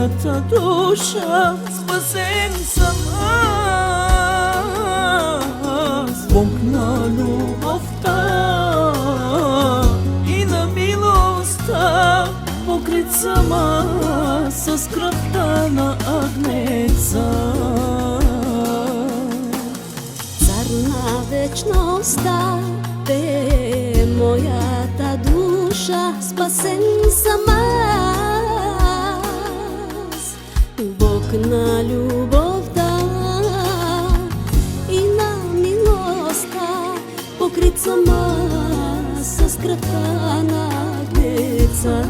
моята душа, спасен съм аз. Бог на любовта и на милостта, покрит съм аз с кръвта на агнеца. Цар на вечността, те моята душа, спасен съм аз. Бог на любовта и на милостта, покрит съм аз с кръвта на агнеца.